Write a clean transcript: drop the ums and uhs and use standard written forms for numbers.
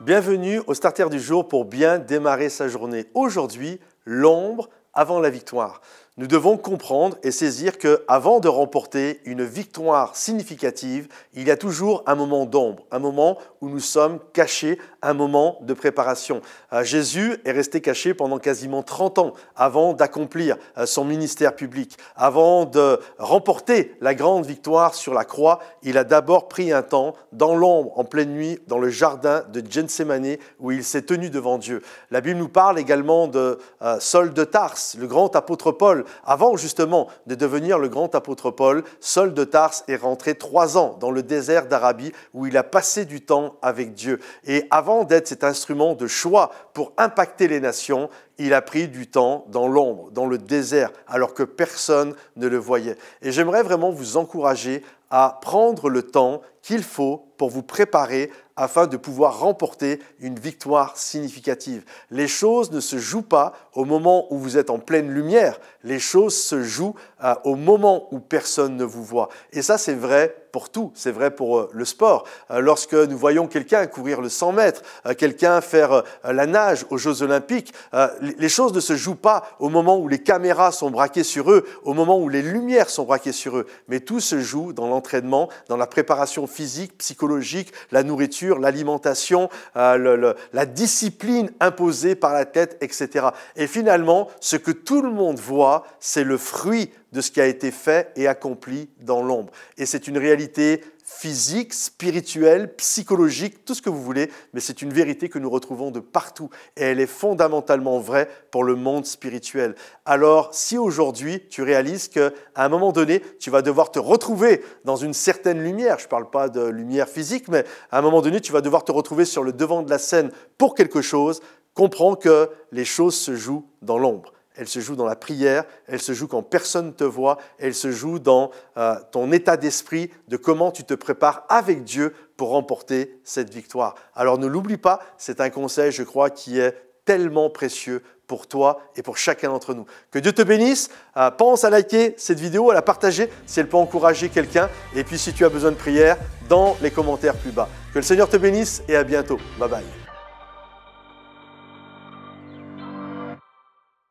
Bienvenue au Starter du jour pour bien démarrer sa journée. Aujourd'hui, l'ombre avant la victoire. Nous devons comprendre et saisir qu'avant de remporter une victoire significative, il y a toujours un moment d'ombre, un moment où nous sommes cachés, un moment de préparation. Jésus est resté caché pendant quasiment 30 ans avant d'accomplir son ministère public. Avant de remporter la grande victoire sur la croix, il a d'abord pris un temps dans l'ombre, en pleine nuit, dans le jardin de Gethsémani, où il s'est tenu devant Dieu. La Bible nous parle également de Saul de Tarse, le grand apôtre Paul. Avant justement de devenir le grand apôtre Paul, Saul de Tarse est rentré 3 ans dans le désert d'Arabie où il a passé du temps avec Dieu. Et avant d'être cet instrument de choix pour impacter les nations, il a pris du temps dans l'ombre, dans le désert, alors que personne ne le voyait. Et j'aimerais vraiment vous encourager à prendre le temps qu'il faut pour vous préparer afin de pouvoir remporter une victoire significative. Les choses ne se jouent pas au moment où vous êtes en pleine lumière, les choses se jouent au moment où personne ne vous voit. Et ça, c'est vrai pour tout, c'est vrai pour le sport. Lorsque nous voyons quelqu'un courir le 100 mètres, quelqu'un faire la nage aux Jeux Olympiques, les choses ne se jouent pas au moment où les caméras sont braquées sur eux, au moment où les lumières sont braquées sur eux, mais tout se joue dans l'entraînement, dans la préparation physique, psychologique, la nourriture, l'alimentation, la discipline imposée par l'athlète, etc. Et finalement, ce que tout le monde voit, c'est le fruit de ce qui a été fait et accompli dans l'ombre. Et c'est une réalité physique, spirituelle, psychologique, tout ce que vous voulez, mais c'est une vérité que nous retrouvons de partout et elle est fondamentalement vraie pour le monde spirituel. Alors, si aujourd'hui tu réalises qu'à un moment donné, tu vas devoir te retrouver dans une certaine lumière, je ne parle pas de lumière physique, mais à un moment donné, tu vas devoir te retrouver sur le devant de la scène pour quelque chose, comprends que les choses se jouent dans l'ombre. Elle se joue dans la prière, elle se joue quand personne ne te voit, elle se joue dans ton état d'esprit, de comment tu te prépares avec Dieu pour remporter cette victoire. Alors ne l'oublie pas, c'est un conseil, je crois, qui est tellement précieux pour toi et pour chacun d'entre nous. Que Dieu te bénisse, pense à liker cette vidéo, à la partager si elle peut encourager quelqu'un. Et puis si tu as besoin de prière, dans les commentaires plus bas. Que le Seigneur te bénisse et à bientôt. Bye bye.